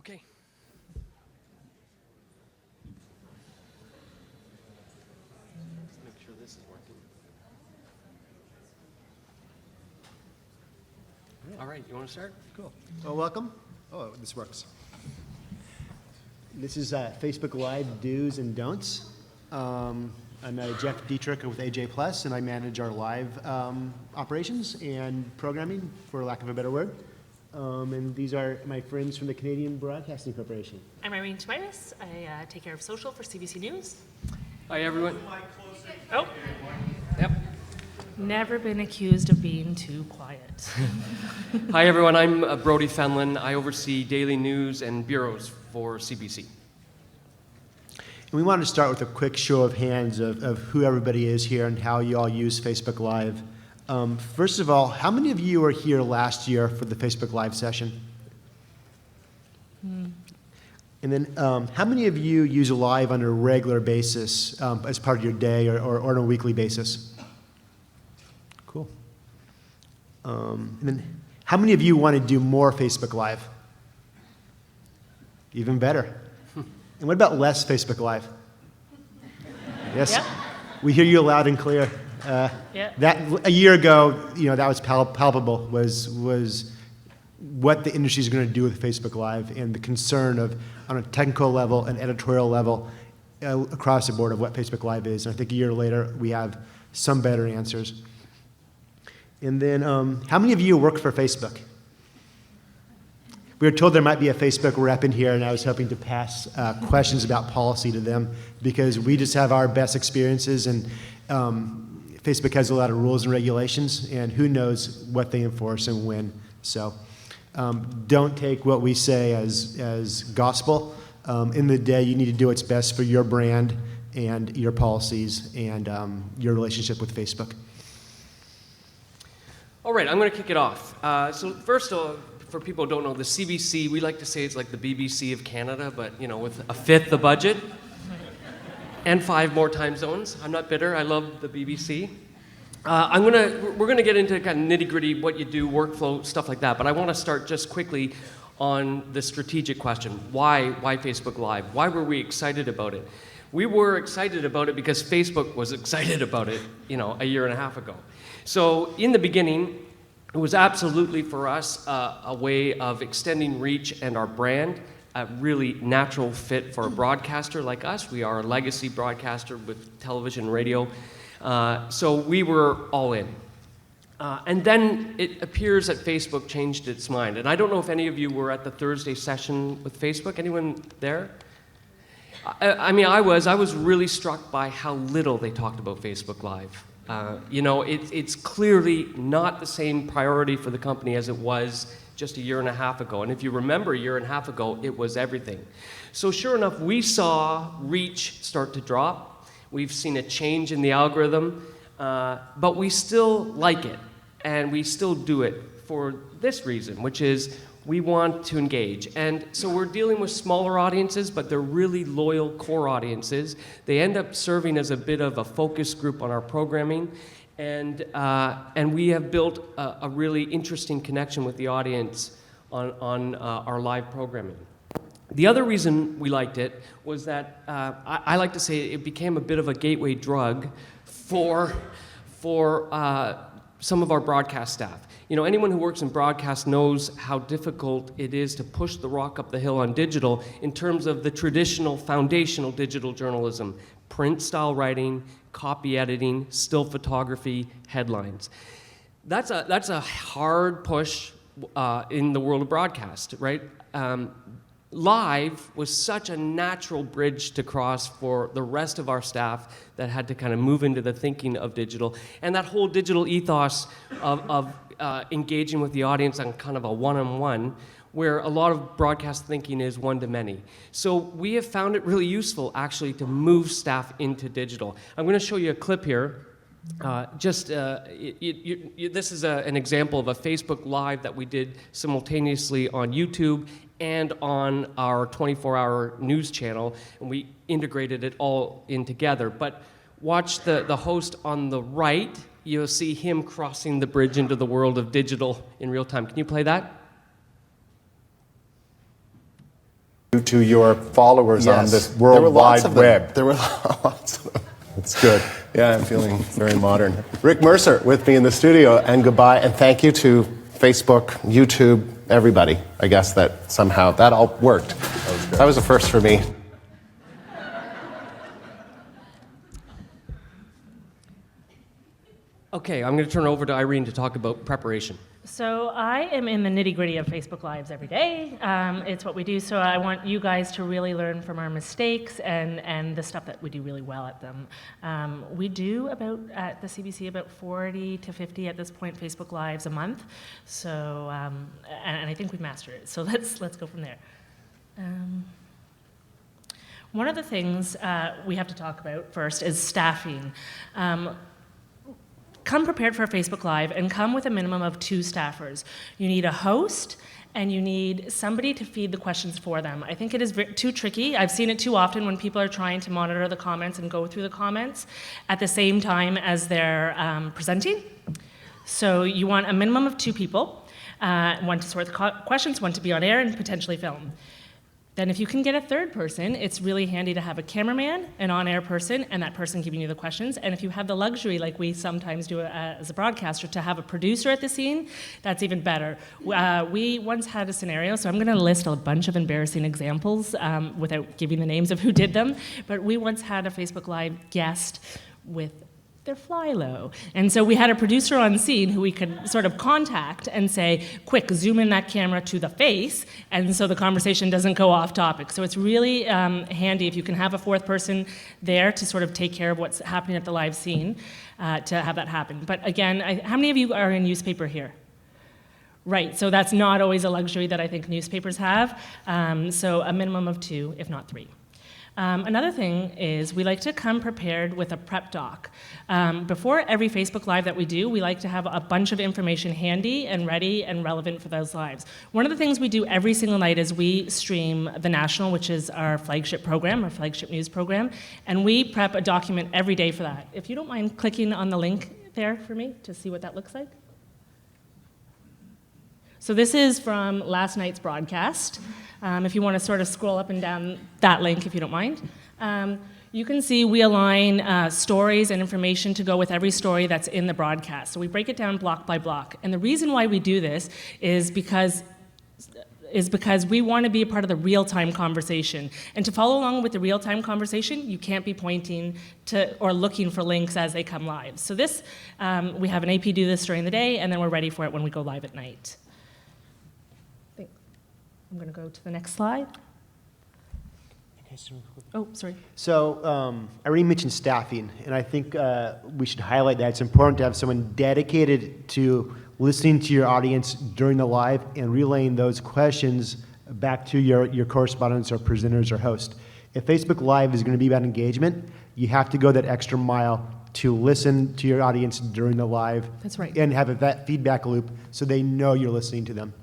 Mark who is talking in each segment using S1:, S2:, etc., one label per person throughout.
S1: Okay. Let's make sure this is working. All right, you want to start?
S2: Cool. Well, welcome. Oh, this works. This is Facebook Live do's and don'ts. I'm Jeff Dietrich with AJ Plus, and I manage our live operations and programming, for lack of a better word. And these are my friends from the Canadian Broadcasting Corporation.
S3: I'm Irene Tobias. I take care of social for CBC News.
S1: Hi, everyone.
S3: Oh,
S1: Yep.
S3: never been accused of being too quiet.
S1: Hi, everyone. I'm Brody Fenlon. I oversee daily news and bureaus for CBC.
S2: And we wanted to start with a quick show of hands of who everybody is here and how you all use Facebook Live. First of all, how many of you were here last year for the Facebook Live session? And then how many of you use Live on a regular basis as part of your day or on a weekly basis? Cool. And then how many of you want to do more Facebook Live? Even better. And what about less Facebook Live? Yes?
S3: Yep.
S2: We hear you loud and clear.
S3: Yeah.
S2: That a year ago, that was palpable, was what the industry is going to do with Facebook Live and the concern of, on a technical level and editorial level, across the board of what Facebook Live is. And I think a year later, we have some better answers. And then, how many of you work for Facebook? We were told there might be a Facebook rep in here, and I was hoping to pass questions about policy to them because we just have our best experiences, and Facebook has a lot of rules and regulations, and who knows what they enforce and when. So don't take what we say as gospel. In the day, you need to do what's best for your brand and your policies and your relationship with Facebook.
S1: All right, I'm going to kick it off. So first of all, for people who don't know, the CBC, we like to say it's like the BBC of Canada, but with a fifth the budget and 5 more time zones. I'm not bitter. I love the BBC. We're gonna get into kind of nitty-gritty what you do, workflow, stuff like that. But I want to start just quickly on the strategic question: why Facebook Live? Why were we excited about it? We were excited about it because Facebook was excited about it, a year and a half ago. So in the beginning, it was absolutely for us a way of extending reach and our brand. A really natural fit for a broadcaster like us. We are a legacy broadcaster with television and radio. So we were all in. And then it appears that Facebook changed its mind. And I don't know if any of you were at the Thursday session with Facebook. Anyone there? I was really struck by how little they talked about Facebook Live. It's clearly not the same priority for the company as it was just a year and a half ago. And if you remember, a year and a half ago, it was everything. So sure enough, we saw reach start to drop. We've seen a change in the algorithm, but we still like it, and we still do it for this reason, which is we want to engage. And so we're dealing with smaller audiences, but they're really loyal core audiences. They end up serving as a bit of a focus group on our programming. And we have built a really interesting connection with the audience on our live programming. The other reason we liked it was that I like to say it became a bit of a gateway drug for some of our broadcast staff. Anyone who works in broadcast knows how difficult it is to push the rock up the hill on digital in terms of the traditional foundational digital journalism, print-style writing, copy editing, still photography, headlines. That's a hard push in the world of broadcast, right? Live was such a natural bridge to cross for the rest of our staff that had to kind of move into the thinking of digital. And that whole digital ethos of engaging with the audience on kind of a one-on-one, where a lot of broadcast thinking is one-to-many. So we have found it really useful, actually, to move staff into digital. I'm going to show you a clip here. This is an example of a Facebook Live that we did simultaneously on YouTube and on our 24-hour news channel, and we integrated it all in together. But watch the host on the right. You'll see him crossing the bridge into the world of digital in real time. Can you play that?
S4: to your followers on this
S5: There were
S4: World
S5: lots
S4: Wide
S5: of them.
S4: Web.
S5: There were lots of them.
S4: It's good.
S5: Yeah, I'm feeling very modern. Rick Mercer with me in the studio, and goodbye, and thank you to Facebook, YouTube, everybody. I guess that somehow that all worked. That was a first for me.
S1: Okay, I'm going to turn it over to Irene to talk about preparation.
S3: So I am in the nitty-gritty of Facebook Lives every day. It's what we do, so I want you guys to really learn from our mistakes and the stuff that we do really well at them. We do at the CBC about 40 to 50 at this point Facebook Lives a month. So and I think we've mastered it. So let's go from there. One of the things we have to talk about first is staffing. Come prepared for a Facebook Live and come with a minimum of 2 staffers. You need a host and you need somebody to feed the questions for them. I think it is too tricky. I've seen it too often when people are trying to monitor the comments and go through the comments at the same time as they're presenting. So you want a minimum of 2 people, one to sort the questions, one to be on air and potentially film. Then if you can get a 3rd person, it's really handy to have a cameraman, an on-air person, and that person giving you the questions. And if you have the luxury, like we sometimes do as a broadcaster, to have a producer at the scene, that's even better. We once had a scenario, so I'm going to list a bunch of embarrassing examples without giving the names of who did them, but we once had a Facebook Live guest with their fly low. And so we had a producer on scene who we could sort of contact and say, quick, zoom in that camera to the face, and so the conversation doesn't go off topic. So it's really handy if you can have a 4th person there to sort of take care of what's happening at the live scene, to have that happen. But again, how many of you are in newspaper here? Right, so that's not always a luxury that I think newspapers have. So a minimum of 2, if not 3. Another thing is we like to come prepared with a prep doc. Before every Facebook Live that we do, we like to have a bunch of information handy and ready and relevant for those lives. One of the things we do every single night is we stream The National, which is our flagship program, our flagship news program, and we prep a document every day for that. If you don't mind clicking on the link there for me to see what that looks like. So this is from last night's broadcast. If you want to sort of scroll up and down that link, if you don't mind. You can see we align stories and information to go with every story that's in the broadcast. So we break it down block by block. And the reason why we do this is because we want to be a part of the real-time conversation. And to follow along with the real-time conversation, you can't be pointing to or looking for links as they come live. So this, we have an AP do this during the day, and then we're ready for it when we go live at night. I'm going to go to the next slide. Oh, sorry.
S2: So I already mentioned staffing, and I think we should highlight that. It's important to have someone dedicated to listening to your audience during the live and relaying those questions back to your correspondents or presenters or host. If Facebook Live is going to be about engagement, you have to go that extra mile to listen to your audience during the live.
S3: That's right.
S2: And have that feedback loop so they know you're listening to them.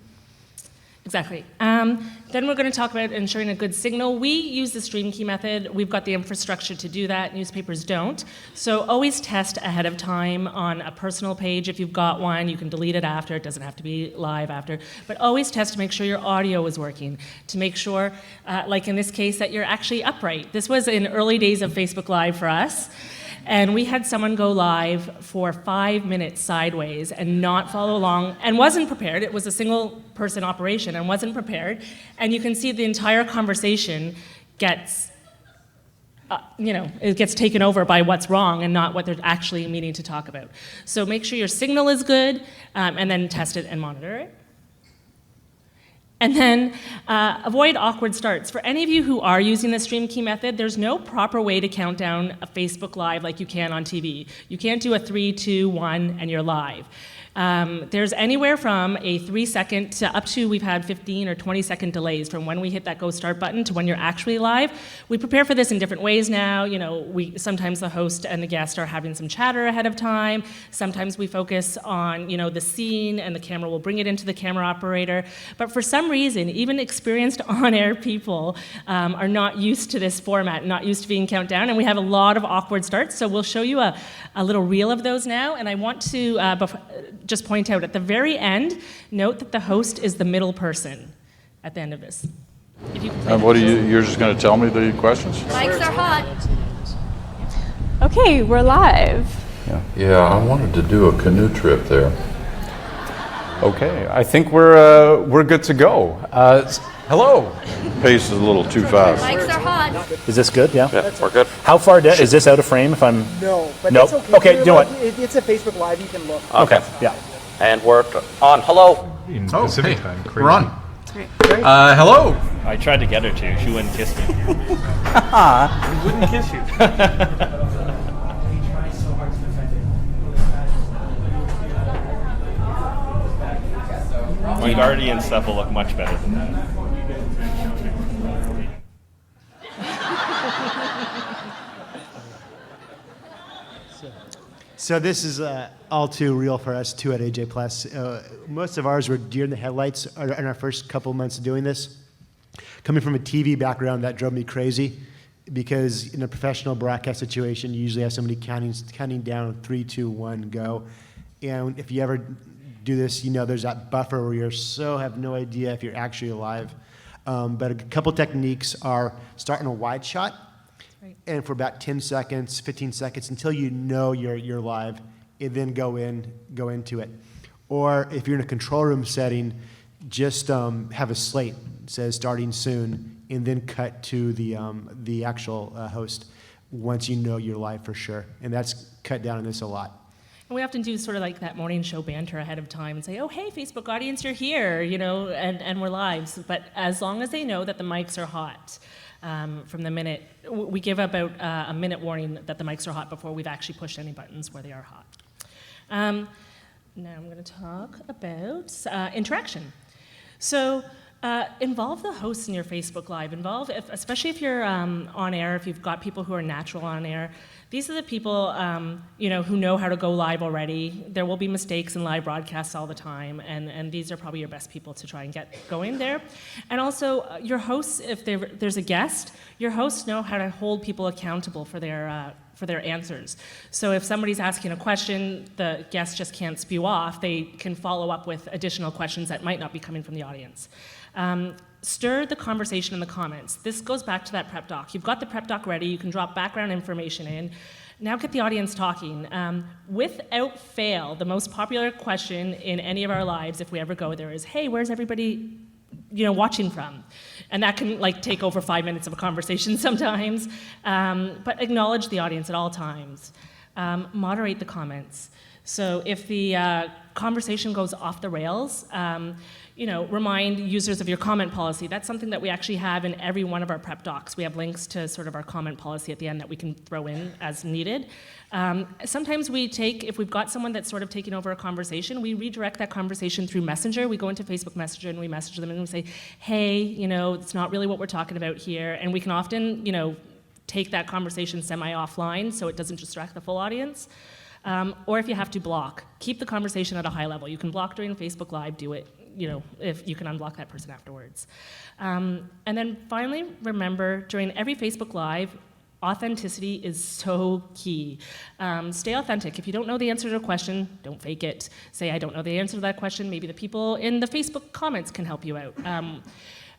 S3: Exactly. Then we're going to talk about ensuring a good signal. We use the stream key method. We've got the infrastructure to do that. Newspapers don't. So always test ahead of time on a personal page. If you've got one, you can delete it after. It doesn't have to be live after. But always test to make sure your audio is working, to make sure, like in this case, that you're actually upright. This was in early days of Facebook Live for us. And we had someone go live for 5 minutes sideways and not follow along and wasn't prepared. It was a single person operation and wasn't prepared. And you can see the entire conversation gets, it gets taken over by what's wrong and not what they're actually meaning to talk about. So make sure your signal is good and then test it and monitor it. And then avoid awkward starts. For any of you who are using the stream key method, there's no proper way to count down a Facebook Live like you can on TV. You can't do a 3, 2, 1, and you're live. There's anywhere from a 3-second to up to, we've had 15 or 20-second delays from when we hit that go start button to when you're actually live. We prepare for this in different ways now. Sometimes the host and the guest are having some chatter ahead of time. Sometimes we focus on, the scene and the camera will bring it into the camera operator. But for some reason, even experienced on-air people are not used to this format, not used to being countdown, and we have a lot of awkward starts. So we'll show you a little reel of those now, and I want to just point out at the very end, note that the host is the middle person at the end of this. If you can play
S6: And what you're just going to tell me the questions?
S7: Mics are hot.
S8: Okay, we're live.
S9: Yeah, I wanted to do a canoe trip there.
S4: Okay, I think we're good to go. Hello.
S6: Pace is a little too fast.
S7: Mics are hot.
S4: Is this good? Yeah.
S6: We're good.
S4: How far down? Is this out of frame? If I'm.
S10: No, but
S4: Nope.
S10: that's okay.
S4: Okay, you know what?
S10: It's a Facebook Live. You can look.
S4: Okay. Yeah.
S11: And we're on. Hello.
S9: In Pacific time. Crazy. We're on.
S4: Hello.
S11: I tried to get her to. She wouldn't kiss me.
S4: She wouldn't kiss you.
S11: My Guardian stuff will look much better than that.
S2: So this is all too real for us too at AJ Plus. Most of ours were deer in the headlights in our first couple months of doing this. Coming from a TV background, that drove me crazy because in a professional broadcast situation, you usually have somebody counting down 3, 2, 1, go. And if you ever do this, you know there's that buffer where you have no idea if you're actually alive. But a couple techniques are starting a wide shot, and for about 10 seconds, 15 seconds, until you know you're live, and then go into it. Or if you're in a control room setting, just have a slate that says starting soon, and then cut to the actual host once you know you're live for sure. And that's cut down on this a lot.
S3: And we often do sort of like that morning show banter ahead of time and say, oh, hey, Facebook audience, you're here, and we're live. But as long as they know that the mics are hot, from the minute, we give about a minute warning that the mics are hot before we've actually pushed any buttons where they are hot. Now I'm going to talk about interaction. So involve the hosts in your Facebook Live. Especially if you're on air, if you've got people who are natural on air. These are the people who know how to go live already. There will be mistakes in live broadcasts all the time, and these are probably your best people to try and get going there. And also, your hosts, if there's a guest, your hosts know how to hold people accountable for their answers. So if somebody's asking a question, the guest just can't spew off. They can follow up with additional questions that might not be coming from the audience. Stir the conversation in the comments. This goes back to that prep doc. You've got the prep doc ready. You can drop background information in. Now get the audience talking. Without fail, the most popular question in any of our lives, if we ever go there, is, hey, where's everybody watching from? And that can take over 5 minutes of a conversation sometimes. But acknowledge the audience at all times. Moderate the comments. So if the conversation goes off the rails, remind users of your comment policy. That's something that we actually have in every one of our prep docs. We have links to sort of our comment policy at the end that we can throw in as needed. Sometimes if we've got someone that's sort of taking over a conversation, we redirect that conversation through Messenger. We go into Facebook Messenger and we message them and we say, hey, it's not really what we're talking about here. And we can often, take that conversation semi-offline so it doesn't distract the full audience. Or if you have to block, keep the conversation at a high level. You can block during Facebook Live, do it, if you can unblock that person afterwards. And then finally, remember, during every Facebook Live, authenticity is so key. Stay authentic. If you don't know the answer to a question, don't fake it. Say, I don't know the answer to that question. Maybe the people in the Facebook comments can help you out.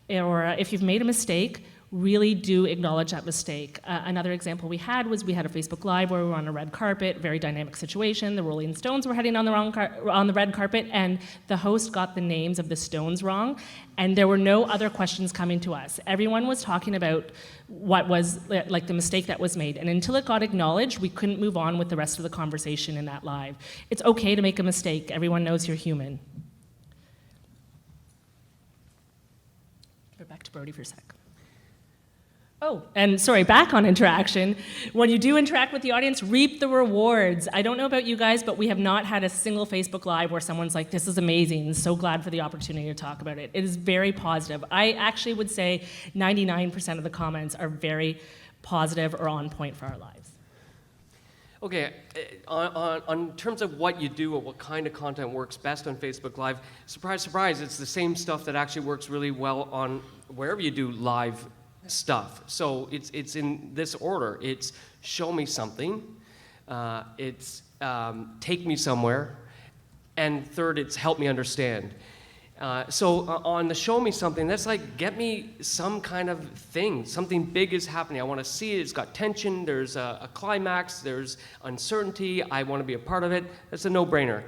S3: Or if you've made a mistake, really do acknowledge that mistake. Another example we had a Facebook Live where we were on a red carpet, very dynamic situation. The Rolling Stones were heading on the red carpet, and the host got the names of the Stones wrong, and there were no other questions coming to us. Everyone was talking about what was the mistake that was made, and until it got acknowledged, we couldn't move on with the rest of the conversation in that live. It's okay to make a mistake. Everyone knows you're human. Go back to Brody for a sec. Oh, and sorry, back on interaction. When you do interact with the audience, reap the rewards. I don't know about you guys, but we have not had a single Facebook Live where someone's like, this is amazing, so glad for the opportunity to talk about it. It is very positive. I actually would say 99% of the comments are very positive or on point for our lives.
S1: Okay, on terms of what you do or what kind of content works best on Facebook Live, surprise, surprise, it's the same stuff that actually works really well on wherever you do live stuff. So it's in this order. It's show me something, it's take me somewhere, and third, it's help me understand. On the Show Me Something, that's like, get me some kind of thing. Something big is happening. I want to see it. It's got tension. There's a climax. There's uncertainty. I want to be a part of it. That's a no-brainer.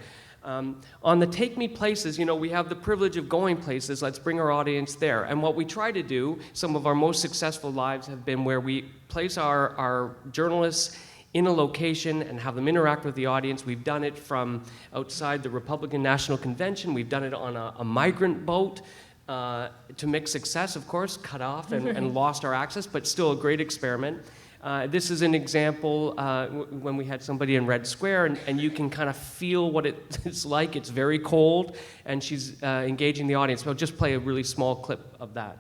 S1: On the Take Me Places, we have the privilege of going places. Let's bring our audience there. And what we try to do, some of our most successful lives have been where we place our journalists in a location and have them interact with the audience. We've done it from outside the Republican National Convention. We've done it on a migrant boat to mixed success, of course, cut off and lost our access, but still a great experiment. This is an example when we had somebody in Red Square, and you can kind of feel what it's like. It's very cold, and she's engaging the audience. I'll just play a really small clip of that.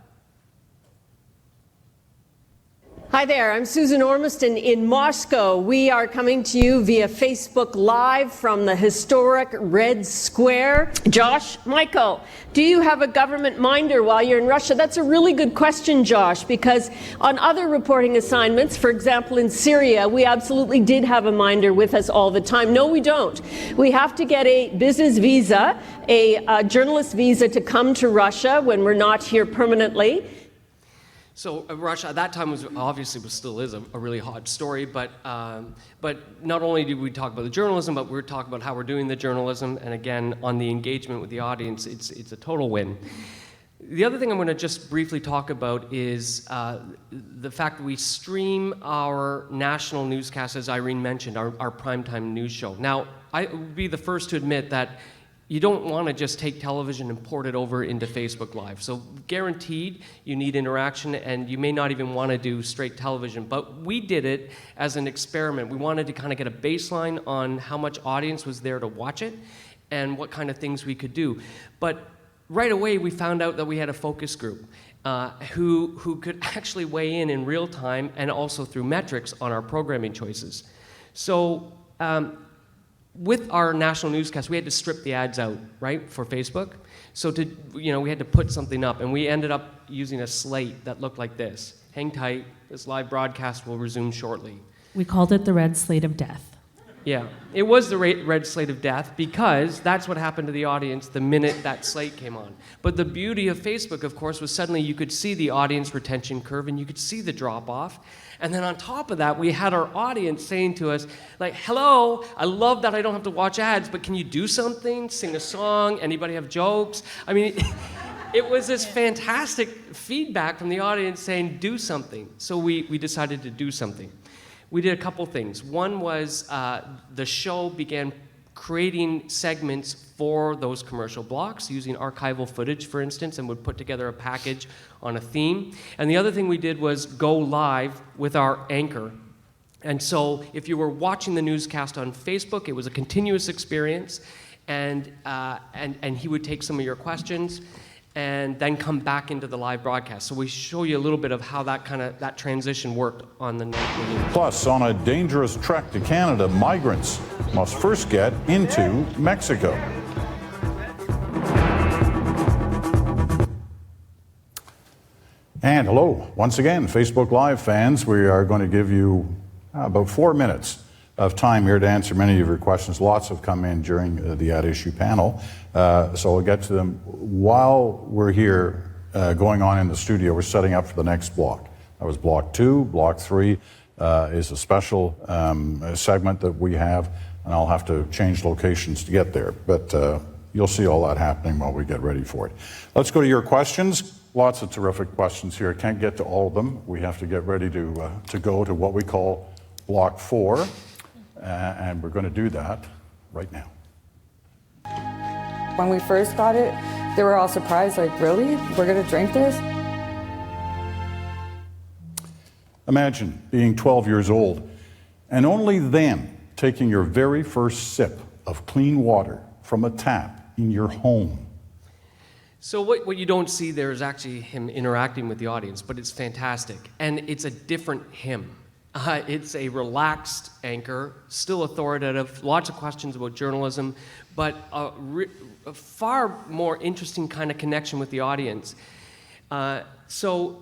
S7: Hi there, I'm Susan Ormiston in Moscow. We are coming to you via Facebook Live from the historic Red Square. Josh, Michael, do you have a government minder while you're in Russia? That's a really good question, Josh, because on other reporting assignments, for example in Syria, we absolutely did have a minder with us all the time. No, we don't. We have to get a business visa, a journalist visa to come to Russia when we're not here permanently.
S1: So Russia at that time was still is a really hot story, but not only did we talk about the journalism, but we were talking about how we're doing the journalism, and again on the engagement with the audience, it's a total win. The other thing I'm going to just briefly talk about is the fact that we stream our national newscast, as Irene mentioned, our primetime news show. Now, I would be the first to admit that you don't want to just take television and port it over into Facebook Live. So guaranteed, you need interaction, and you may not even want to do straight television. But we did it as an experiment. We wanted to kind of get a baseline on how much audience was there to watch it and what kind of things we could do. But right away, we found out that we had a focus group who could actually weigh in real time and also through metrics on our programming choices. So with our national newscast, we had to strip the ads out, right, for Facebook. So we had to put something up, and we ended up using a slate that looked like this. Hang tight, this live broadcast will resume shortly.
S3: We called it the Red Slate of Death.
S1: Yeah, it was the red slate of death because that's what happened to the audience the minute that slate came on. But the beauty of Facebook, of course, was suddenly you could see the audience retention curve and you could see the drop-off. And then on top of that, we had our audience saying to us, like, hello, I love that I don't have to watch ads, but can you do something? Sing a song? Anybody have jokes? I mean, it was this fantastic feedback from the audience saying, do something. So we decided to do something. We did a couple things. One was the show began creating segments for those commercial blocks using archival footage, for instance, and would put together a package on a theme. And the other thing we did was go live with our anchor. And so if you were watching the newscast on Facebook, it was a continuous experience, and he would take some of your questions and then come back into the live broadcast. So we show you a little bit of how that transition worked on the nightly news.
S6: Plus, on a dangerous trek to Canada, migrants must first get into Mexico. And hello, once again, Facebook Live fans. We are going to give you about 4 minutes of time here to answer many of your questions. Lots have come in during the At Issue panel, so we'll get to them. While we're here going on in the studio, we're setting up for the next block. That was block 2. Block 3 is a special segment that we have, and I'll have to change locations to get there, but you'll see all that happening while we get ready for it. Let's go to your questions. Lots of terrific questions here. Can't get to all of them. We have to get ready to go to what we call block 4. And we're going to do that right now.
S8: When we first got it, they were all surprised, like, really? We're going to drink this?
S6: Imagine being 12 years old and only then taking your very first sip of clean water from a tap in your home.
S1: So what you don't see there is actually him interacting with the audience, but it's fantastic. And it's a different him. It's a relaxed anchor, still authoritative, lots of questions about journalism, but a far more interesting kind of connection with the audience. So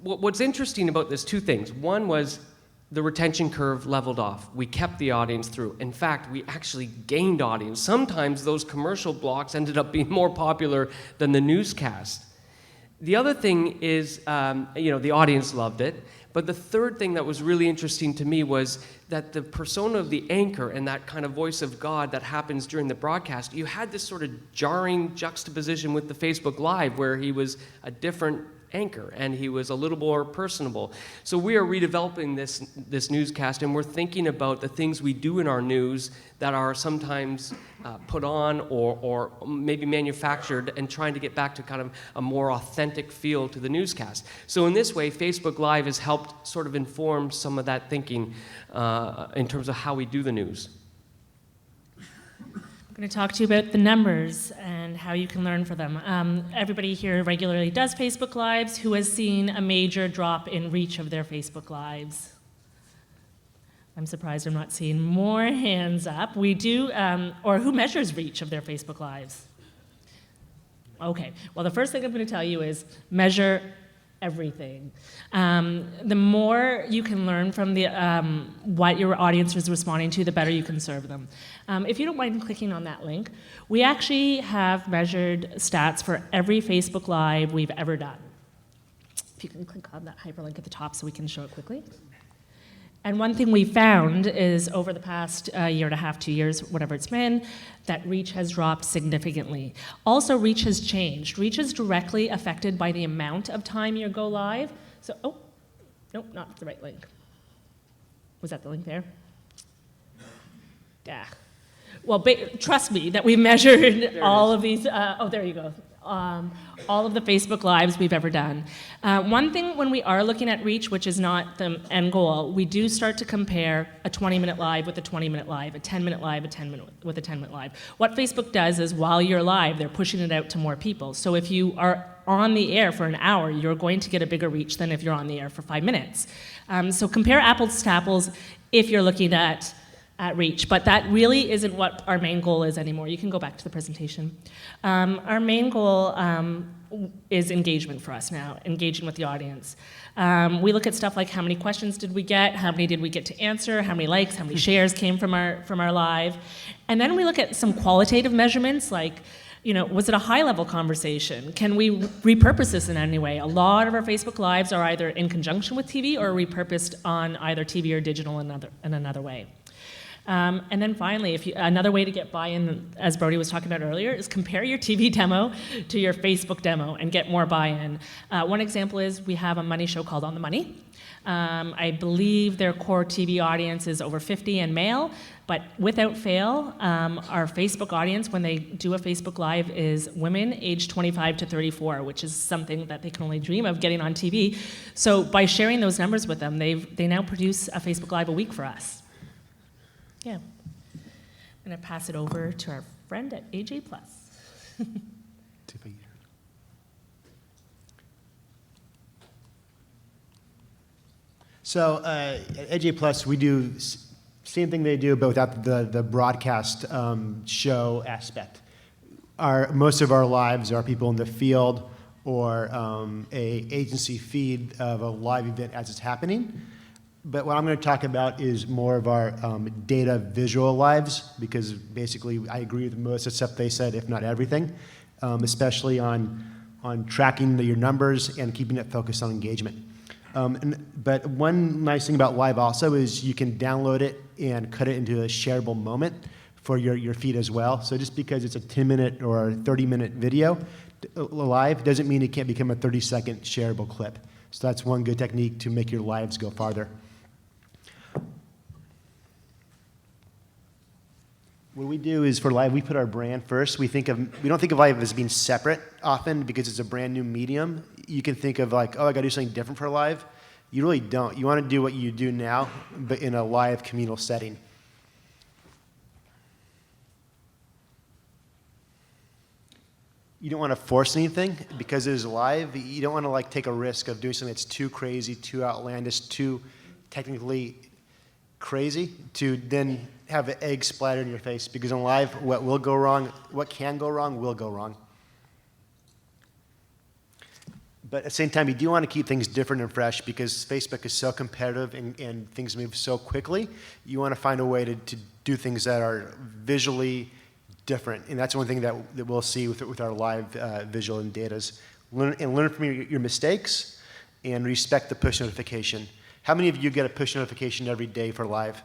S1: what's interesting about this, 2 things. One was the retention curve leveled off. We kept the audience through. In fact, we actually gained audience. Sometimes those commercial blocks ended up being more popular than the newscast. The other thing is, the audience loved it. But the third thing that was really interesting to me was that the persona of the anchor and that kind of voice of God that happens during the broadcast, you had this sort of jarring juxtaposition with the Facebook Live where he was a different anchor and he was a little more personable. So we are redeveloping this newscast, and we're thinking about the things we do in our news that are sometimes put on or maybe manufactured, and trying to get back to kind of a more authentic feel to the newscast. So in this way, Facebook Live has helped sort of inform some of that thinking in terms of how we do the news.
S3: I'm going to talk to you about the numbers and how you can learn from them. Everybody here regularly does Facebook Lives. Who has seen a major drop in reach of their Facebook Lives? I'm surprised I'm not seeing more hands up. We do, or who measures reach of their Facebook Lives? Okay, well, the first thing I'm going to tell you is measure everything. The more you can learn from the what your audience is responding to, the better you can serve them. If you don't mind clicking on that link, we actually have measured stats for every Facebook Live we've ever done. If you can click on that hyperlink at the top so we can show it quickly. And one thing we found is over the past year and a half, 2 years, whatever it's been, that reach has dropped significantly. Also, reach has changed. Reach is directly affected by the amount of time you go live. So, oh, nope, not the right link. Was that the link there? Yeah. Well, trust me that we measured all of these. Oh, there you go. All of the Facebook Lives we've ever done. One thing when we are looking at reach, which is not the end goal, we do start to compare a 20-minute live with a 20-minute live, a 10-minute live, with a 10-minute live. What Facebook does is while you're live, they're pushing it out to more people. So if you are on the air for an hour, you're going to get a bigger reach than if you're on the air for 5 minutes. So compare apples to apples if you're looking at reach, but that really isn't what our main goal is anymore. You can go back to the presentation. Our main goal is engagement for us now, engaging with the audience. We look at stuff like how many questions did we get, how many did we get to answer, how many likes, how many shares came from our live, and then we look at some qualitative measurements like, was it a high-level conversation? Can we repurpose this in any way? A lot of our Facebook Lives are either in conjunction with TV or repurposed on either TV or digital in another way. And then finally, another way to get buy-in, as Brody was talking about earlier, is compare your TV demo to your Facebook demo and get more buy-in. One example is we have a money show called On the Money. I believe their core TV audience is over 50 and male, but without fail, our Facebook audience, when they do a Facebook Live, is women aged 25 to 34, which is something that they can only dream of getting on TV. So by sharing those numbers with them, they now produce a Facebook Live a week for us. Yeah. I'm going to pass it over to our friend at AJ Plus.
S2: So at AJ Plus, we do same thing they do, but without the broadcast show aspect. Most of our lives are people in the field or a agency feed of a live event as it's happening. But what I'm going to talk about is more of our data visual lives, because basically I agree with most of the stuff they said, if not everything, especially on tracking your numbers and keeping it focused on engagement. But one nice thing about live also is you can download it and cut it into a shareable moment for your feed as well. So just because it's a 10-minute or 30-minute video live doesn't mean it can't become a 30-second shareable clip. So that's one good technique to make your lives go farther. What we do is for live, we put our brand first. We don't think of live as being separate often because it's a brand new medium. You can think of like, oh, I got to do something different for live. You really don't. You want to do what you do now, but in a live communal setting. You don't want to force anything because it is live. You don't want to like take a risk of doing something that's too crazy, too outlandish, too technically crazy to then have an egg splattered in your face, because in live, what can go wrong will go wrong. But at the same time, you do want to keep things different and fresh because Facebook is so competitive and things move so quickly. You want to find a way to do things that are visually different. And that's one thing that we'll see with our live visual and datas. Learn from your mistakes and respect the push notification. How many of you get a push notification every day for live?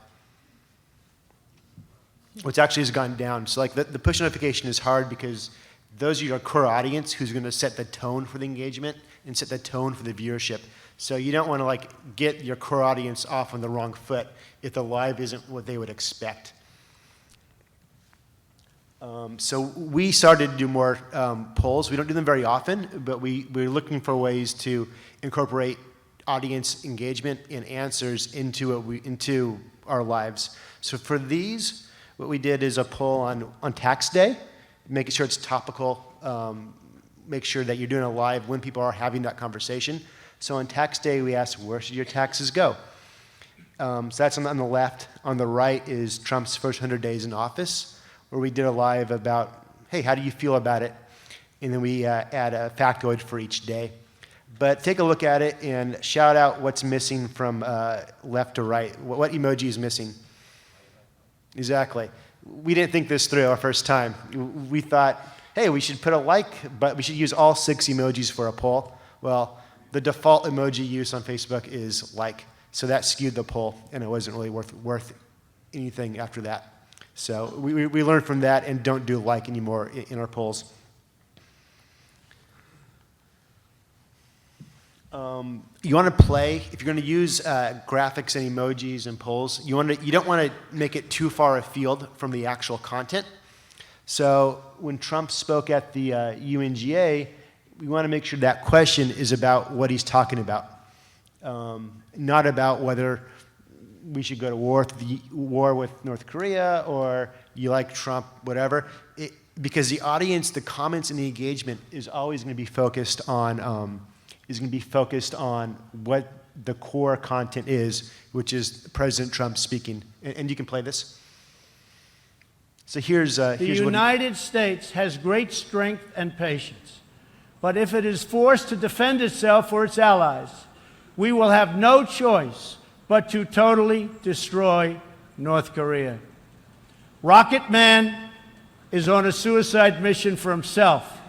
S2: Which actually has gone down. So like the push notification is hard because those are your core audience who's going to set the tone for the engagement and set the tone for the viewership. So you don't want to like get your core audience off on the wrong foot if the live isn't what they would expect. So we started to do more polls. We don't do them very often, but we're looking for ways to incorporate audience engagement and answers into our lives. So for these, what we did is a poll on tax day, making sure it's topical, make sure that you're doing it live when people are having that conversation. So on tax day, we asked, where should your taxes go? So that's on the left. On the right is Trump's first 100 days in office, where we did a live about, hey, how do you feel about it? And then we add a factoid for each day. But take a look at it and shout out what's missing from left to right. What emoji is missing? Exactly. We didn't think this through our first time. We thought, hey, we should put a like, but we should use all 6 emojis for a poll. Well, the default emoji use on Facebook is like, so that skewed the poll, and it wasn't really worth anything after that. So we learned from that and don't do like anymore in our polls. You want to play, if you're going to use graphics and emojis and polls, you don't want to make it too far afield from the actual content. So when Trump spoke at the UNGA, we want to make sure that question is about what he's talking about, not about whether we should go to war with North Korea or you like Trump, whatever. Because the audience, the comments, and the engagement is always going to be focused on what the core content is, which is President Trump speaking. And you can play this. So here's
S12: the United States has great strength and patience, but if it is forced to defend itself or its allies, we will have no choice but to totally destroy North Korea. Rocket Man is on a suicide mission for himself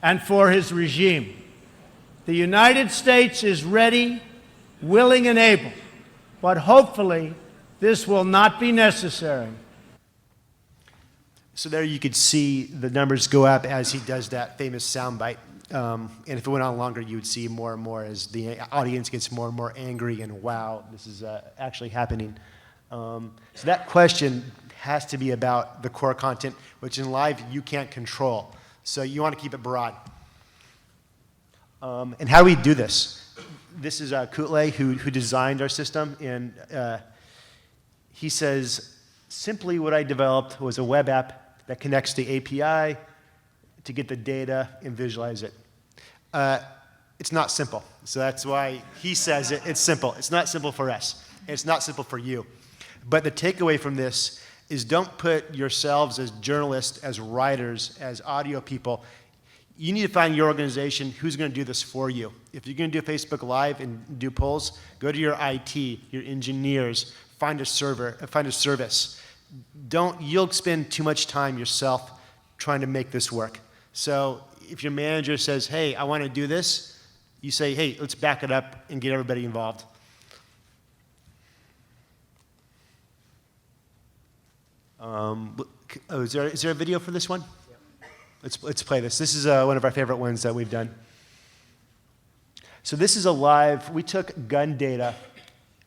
S12: and for his regime. The United States is ready, willing, and able, but hopefully this will not be necessary.
S2: So there you could see the numbers go up as he does that famous soundbite. And if it went on longer, you would see more and more as the audience gets more and more angry and wow, this is actually happening. So that question has to be about the core content, which in live you can't control. So you want to keep it broad. And how do we do this? This is Kutle, who designed our system, and he says, simply what I developed was a web app that connects to the API to get the data and visualize it. It's not simple. So that's why he says it's simple. It's not simple for us. And it's not simple for you. But the takeaway from this is don't put yourselves as journalists, as writers, as audio people. You need to find your organization who's going to do this for you. If you're going to do Facebook Live and do polls, go to your IT, your engineers, find a server, find a service. You'll spend too much time yourself trying to make this work. So if your manager says, hey, I want to do this, you say, hey, let's back it up and get everybody involved. Is there a video for this one? Let's play this. This is one of our favorite ones that we've done. So this is a live, we took gun data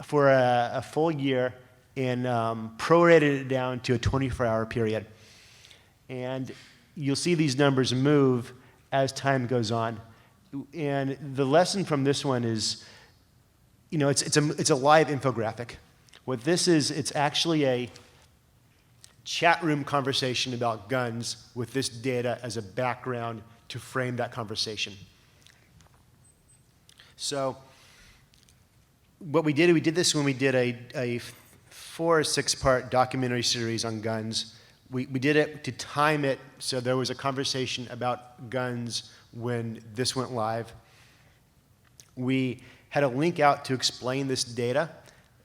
S2: for a full year and prorated it down to a 24-hour period. And you'll see these numbers move as time goes on. And the lesson from this one is, it's a live infographic. What this is, it's actually a chat room conversation about guns with this data as a background to frame that conversation. So what we did this when we did a 4 or 6 part documentary series on guns. We did it to time it so there was a conversation about guns when this went live. we had a link out to explain this data.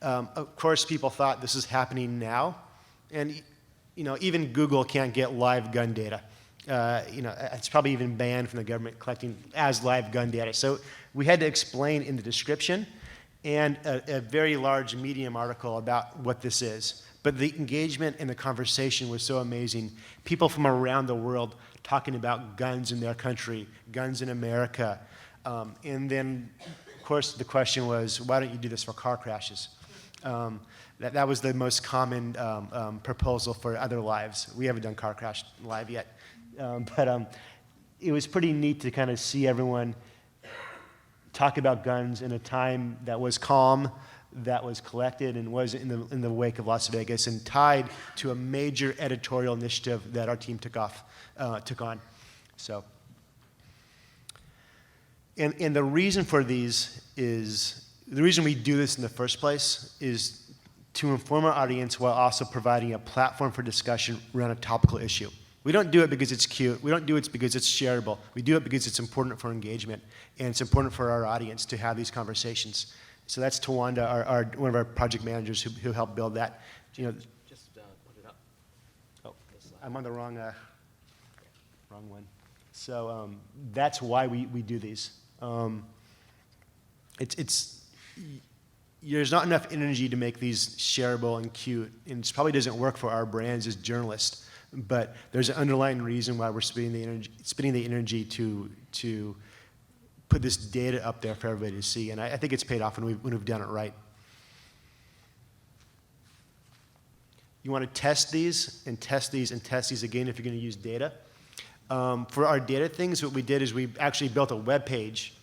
S2: Of course, people thought this is happening now, and even Google can't get live gun data. It's probably even banned from the government collecting as live gun data. So we had to explain in the description and a very large Medium article about what this is. But the engagement and the conversation was so amazing. People from around the world talking about guns in their country, guns in America. And then, of course, the question was, why don't you do this for car crashes? That was the most common proposal for other lives. We haven't done car crash live yet. But it was pretty neat to kind of see everyone talk about guns in a time that was calm, that was collected, and was in the wake of Las Vegas, and tied to a major editorial initiative that our team took on. So, and the reason for these is, the reason we do this in the first place is to inform our audience while also providing a platform for discussion around a topical issue. We don't do it because it's cute. We don't do it because it's shareable. We do it because it's important for engagement, and it's important for our audience to have these conversations. So that's Tawanda, one of our project managers who helped build that.
S1: Just put it up.
S2: Oh, I'm on the wrong one. So that's why we do these. There's not enough energy to make these shareable and cute, and it probably doesn't work for our brands as journalists. But there's an underlying reason why we're spending the energy to put this data up there for everybody to see, and I think it's paid off when we've done it right. You want to test these and test these and test these again if you're going to use data. For our data things, what we did is we actually built a web page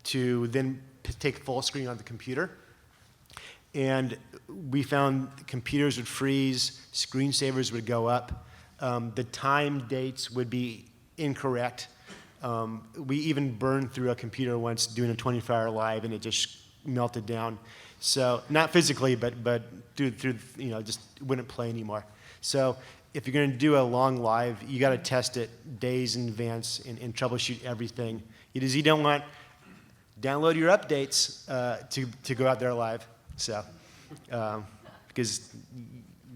S2: to then take full screen on the computer. And we found computers would freeze, screensavers would go up, the time dates would be incorrect. We even burned through a computer once doing a 24-hour live, and it just melted down. So not physically, but through just wouldn't play anymore. So if you're going to do a long live, you got to test it days in advance and troubleshoot everything. You don't want download your updates to go out there live. So, because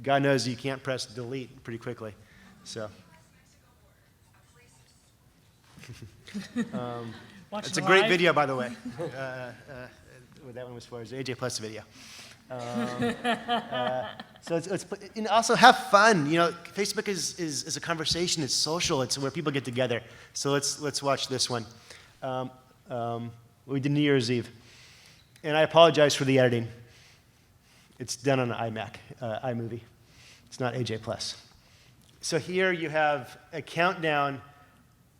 S2: God knows you can't press delete pretty quickly. So, it's a great video, by the way. What that one was for is the AJ Plus video. So it's and also have fun. Facebook is a conversation. It's social. It's where people get together. So let's watch this one. We did New Year's Eve, and I apologize for the editing. It's done on an iMac, iMovie. It's not AJ Plus. So here you have a countdown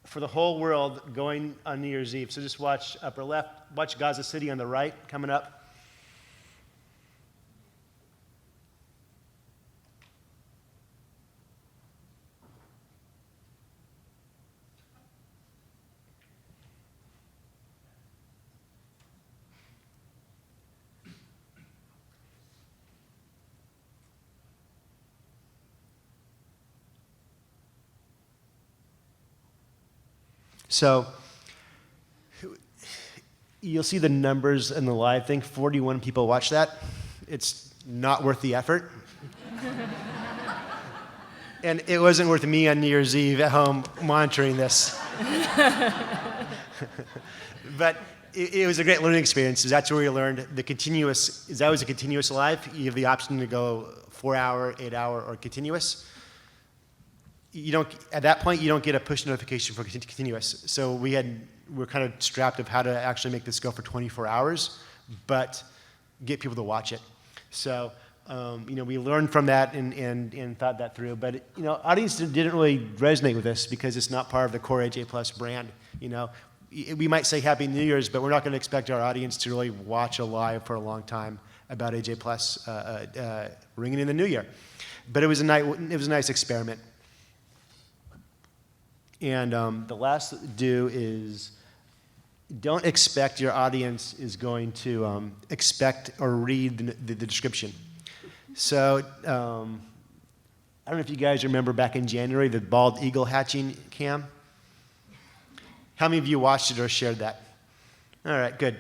S2: for the whole world going on New Year's Eve. So just watch upper left, watch Gaza City on the right coming up. So you'll see the numbers in the live thing. 41 people watch that. It's not worth the effort. And it wasn't worth me on New Year's Eve at home monitoring this. But it was a great learning experience. That's where we learned that was a continuous live. You have the option to go 4-hour, 8-hour, or continuous. At that point, you don't get a push notification for continuous. So we're kind of strapped of how to actually make this go for 24 hours, but get people to watch it. So, we learned from that and thought that through. But, audience didn't really resonate with this because it's not part of the core AJ Plus brand. We might say Happy New Year's, but we're not going to expect our audience to really watch a live for a long time about AJ Plus ringing in the new year. But it was a nice experiment. And the last do is don't expect your audience is going to expect or read the description. So I don't know if you guys remember back in January, the bald eagle hatching cam. How many of you watched it or shared that? All right, good.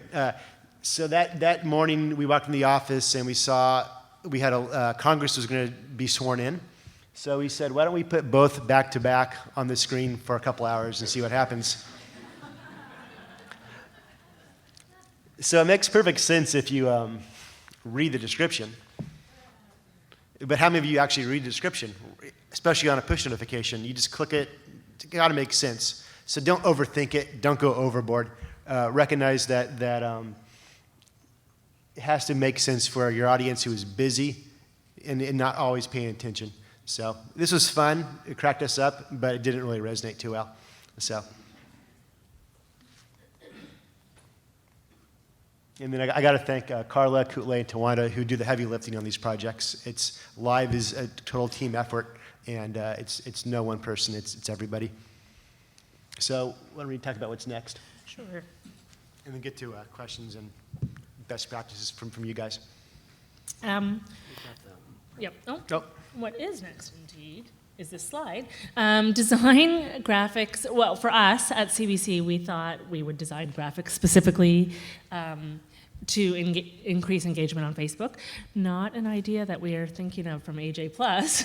S2: So that morning we walked in the office and we had Congress was going to be sworn in. So we said, why don't we put both back to back on the screen for a couple hours and see what happens. So it makes perfect sense if you read the description. But how many of you actually read the description, especially on a push notification? You just click it. It's got to make sense. So don't overthink it. Don't go overboard. Recognize that it has to make sense for your audience who is busy and not always paying attention. So this was fun. It cracked us up, but it didn't really resonate too well. So. And then I got to thank Carla, Kutle, and Tawanda who do the heavy lifting on these projects. Live is a total team effort, and it's no one person. It's everybody. So why don't we talk about what's next?
S3: Sure.
S2: And then get to questions and best practices from you guys.
S3: Yep. Oh.
S2: Oh.
S3: What is next, indeed, is this slide. Design graphics. Well, for us at CBC, we thought we would design graphics specifically to increase engagement on Facebook. Not an idea that we are thinking of from AJ Plus,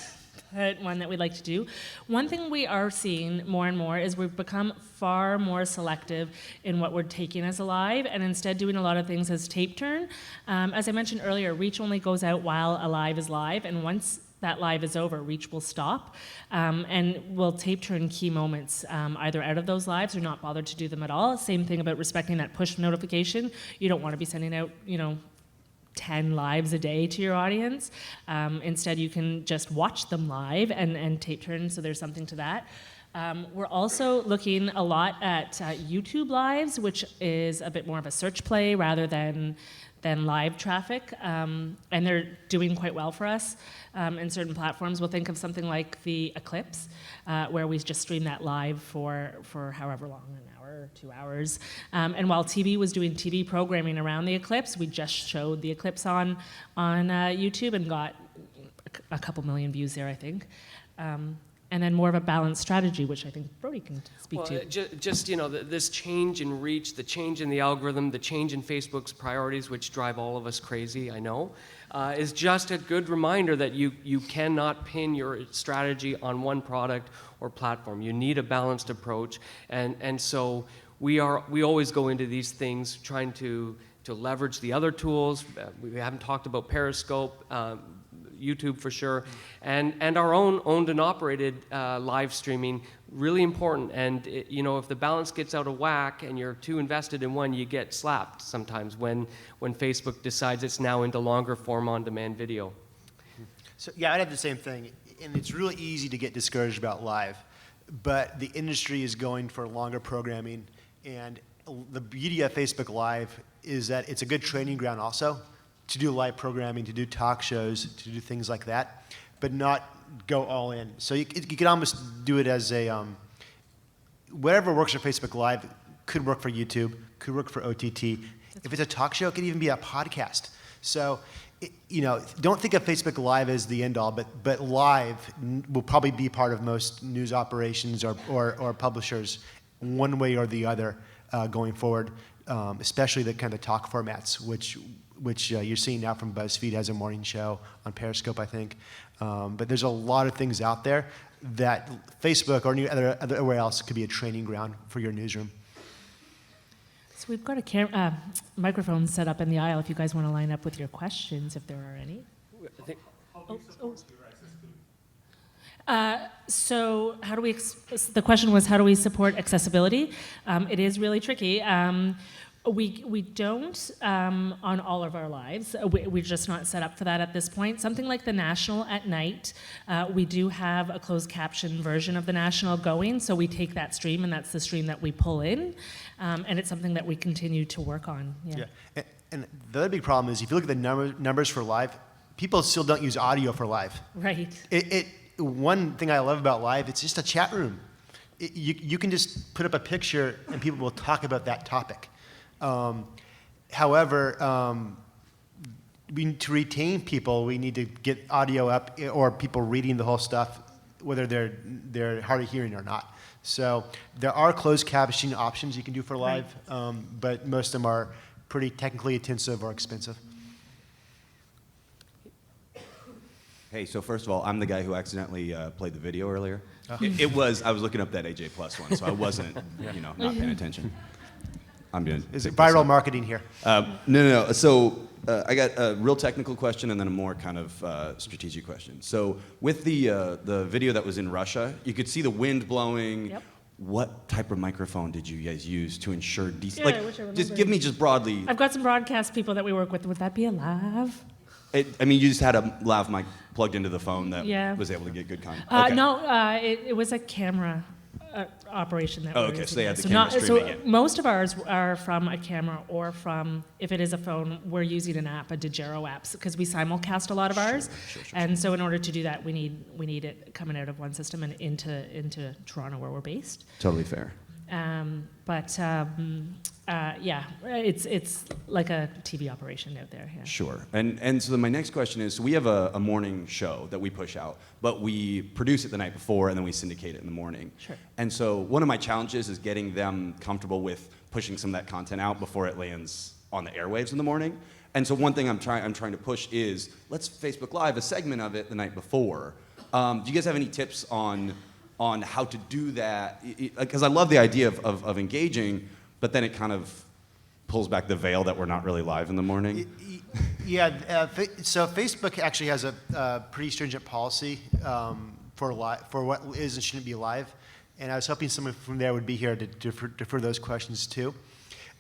S3: but one that we'd like to do. One thing we are seeing more and more is we've become far more selective in what we're taking as a live, and instead doing a lot of things as tape turn. As I mentioned earlier, reach only goes out while a live is live, and once that live is over, reach will stop, and we'll tape turn key moments either out of those lives or not bother to do them at all. Same thing about respecting that push notification. You don't want to be sending out, 10 lives a day to your audience. Instead, you can just watch them live and tape turn, so there's something to that. We're also looking a lot at YouTube lives, which is a bit more of a search play rather than live traffic, and they're doing quite well for us in certain platforms. We'll think of something like the Eclipse, where we just stream that live for however long, an hour or 2 hours. And while TV was doing TV programming around the Eclipse, we just showed the Eclipse on YouTube and got a couple million views there, I think. And then more of a balanced strategy, which I think Brody can speak to.
S1: Just this change in reach, the change in the algorithm, the change in Facebook's priorities, which drive all of us crazy, I know, is just a good reminder that you cannot pin your strategy on one product or platform. You need a balanced approach, and so we always go into these things trying to leverage the other tools. We haven't talked about Periscope. YouTube for sure, and our own owned and operated live streaming, really important. And if the balance gets out of whack and you're too invested in one, you get slapped sometimes when Facebook decides it's now into longer form on-demand video.
S2: So yeah, I'd have the same thing, and it's really easy to get discouraged about live, but the industry is going for longer programming, and the beauty of Facebook Live is that it's a good training ground also, to do live programming, to do talk shows, to do things like that, but not go all in. So you can almost do it as a, whatever works for Facebook Live could work for YouTube, could work for OTT. If it's a talk show, it could even be a podcast. So, don't think of Facebook Live as the end all, but live will probably be part of most news operations or publishers one way or the other going forward, especially the kind of talk formats, which you're seeing now from BuzzFeed has a morning show on Periscope, I think. But there's a lot of things out there that Facebook or anywhere else could be a training ground for your newsroom.
S3: So we've got a microphone set up in the aisle if you guys want to line up with your questions, if there are any. So how do we, the question was, how do we support accessibility? It is really tricky. We don't on all of our lives. We're just not set up for that at this point. Something like the National at night, we do have a closed caption version of the National going, so we take that stream, and that's the stream that we pull in, and it's something that we continue to work on. Yeah.
S2: And the other big problem is if you look at the numbers for live, people still don't use audio for live.
S3: Right.
S2: One thing I love about live, it's just a chat room. You can just put up a picture, and people will talk about that topic. However, to retain people, we need to get audio up or people reading the whole stuff, whether they're hard of hearing or not. So there are closed captioning options you can do for live, but most of them are pretty technically intensive or expensive.
S13: Hey, so first of all, I'm the guy who accidentally played the video earlier.
S2: Oh.
S13: I was looking up that AJ Plus one, so I wasn't, not paying attention. I'm doing.
S2: Is it viral marketing here?
S13: No. So I got a real technical question and then a more kind of strategic question. So with the video that was in Russia, you could see the wind blowing.
S3: Yep.
S13: What type of microphone did you guys use to ensure decent?
S3: Yeah, I wish I
S13: just
S3: remembered.
S13: give me just broadly.
S3: I've got some broadcast people that we work with. Would that be a lav?
S13: You just had a lav mic plugged into the phone that
S3: Yeah.
S13: was able to get good content. Okay.
S3: No, it was a camera operation that.
S13: Oh,
S3: we were
S13: okay, so
S3: using
S13: they
S3: there.
S13: had the camera streaming it.
S3: Most of ours are from a camera or from, if it is a phone, we're using an app, a Dejero app, because we simulcast a lot of ours.
S13: Sure.
S3: And so in order to do that, we need it coming out of one system and into Toronto where we're based.
S13: Totally fair.
S3: Yeah, it's like a TV operation out there. Yeah.
S13: Sure. And so then my next question is, so we have a morning show that we push out, but we produce it the night before and then we syndicate it in the morning.
S3: Sure.
S13: And so one of my challenges is getting them comfortable with pushing some of that content out before it lands on the airwaves in the morning. And so one thing I'm trying to push is, let's Facebook Live a segment of it the night before. Do you guys have any tips on how to do that? Because I love the idea of engaging, but then it kind of pulls back the veil that we're not really live in the morning.
S2: Yeah, so Facebook actually has a pretty stringent policy for what is and shouldn't be live, and I was hoping someone from there would be here to defer those questions too.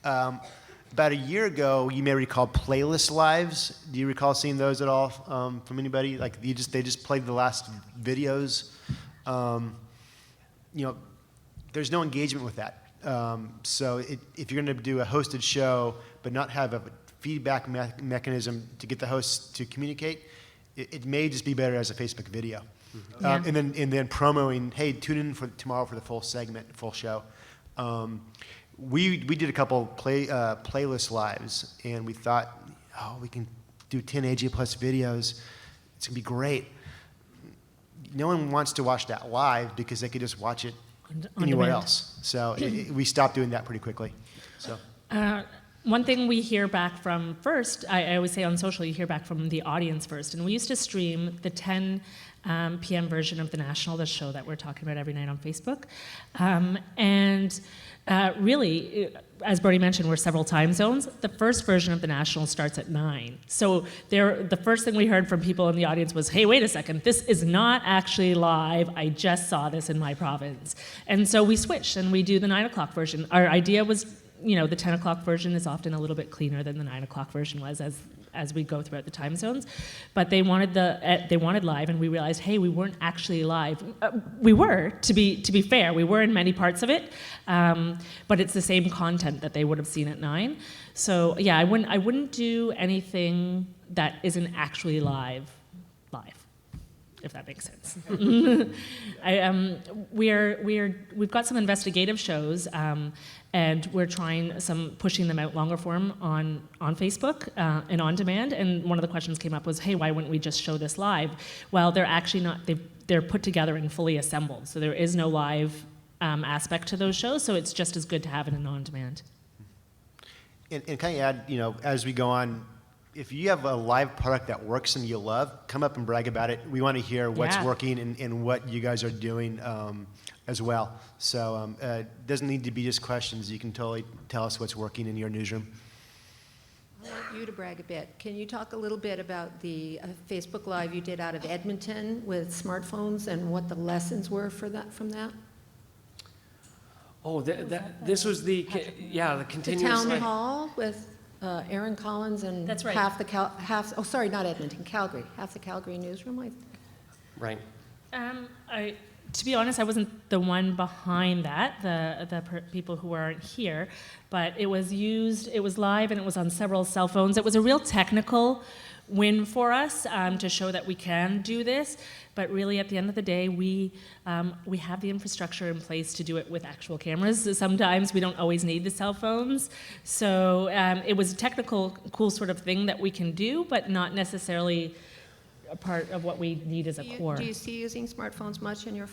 S2: About a year ago, you may recall playlist lives. Do you recall seeing those at all from anybody? Like they just played the last videos. There's no engagement with that. So if you're going to do a hosted show but not have a feedback mechanism to get the hosts to communicate, it may just be better as a Facebook video.
S3: Yeah.
S2: And then promoting, hey, tune in for tomorrow for the full segment, full show. We did a couple playlist lives, and we thought, we can do 10 AJ Plus videos. It's going to be great. No one wants to watch that live because they could just watch it
S3: On
S2: anywhere
S3: demand.
S2: else. So we stopped doing that pretty quickly. So.
S3: One thing we hear back from first, I always say on social, you hear back from the audience first. And we used to stream the 10 p.m. version of The National, the show that we're talking about every night on Facebook. Really, as Brody mentioned, we're several time zones. The first version of The National starts at 9. So the first thing we heard from people in the audience was, hey, wait a second, this is not actually live. I just saw this in my province. And so we switched and we do the 9 o'clock version. Our idea was, the 10 o'clock version is often a little bit cleaner than the 9 o'clock version was as we go throughout the time zones. But they wanted live, and we realized, hey, we weren't actually live. We were, to be fair, we were in many parts of it, but it's the same content that they would have seen at 9. So yeah, I wouldn't do anything that isn't actually live, if that makes sense. We've got some investigative shows, and we're pushing them out longer form on Facebook and on demand. And one of the questions came up was, hey, why wouldn't we just show this live? Well, they're actually not. They're put together and fully assembled, so there is no live aspect to those shows. So it's just as good to have it in on demand.
S2: And can I add, as we go on, if you have a live product that works and you love, come up and brag about it. We want to hear what's working and what you guys are doing as well. So it doesn't need to be just questions. You can totally tell us what's working in your newsroom.
S14: I want you to brag a bit. Can you talk a little bit about the Facebook Live you did out of Edmonton with smartphones and what the lessons were from that?
S1: Oh, this was the continuous.
S14: The town hall with Aaron Collins and
S3: That's right.
S14: not Edmonton, Calgary, half the Calgary newsroom, I think.
S1: Right.
S3: To be honest, I wasn't the one behind that, the people who aren't here, but it was live and it was on several cell phones. It was a real technical win for us to show that we can do this, but really at the end of the day, we have the infrastructure in place to do it with actual cameras. Sometimes we don't always need the cell phones, so it was a technical, cool sort of thing that we can do, but not necessarily a part of what we need as a core.
S14: Do you see using smartphones much in your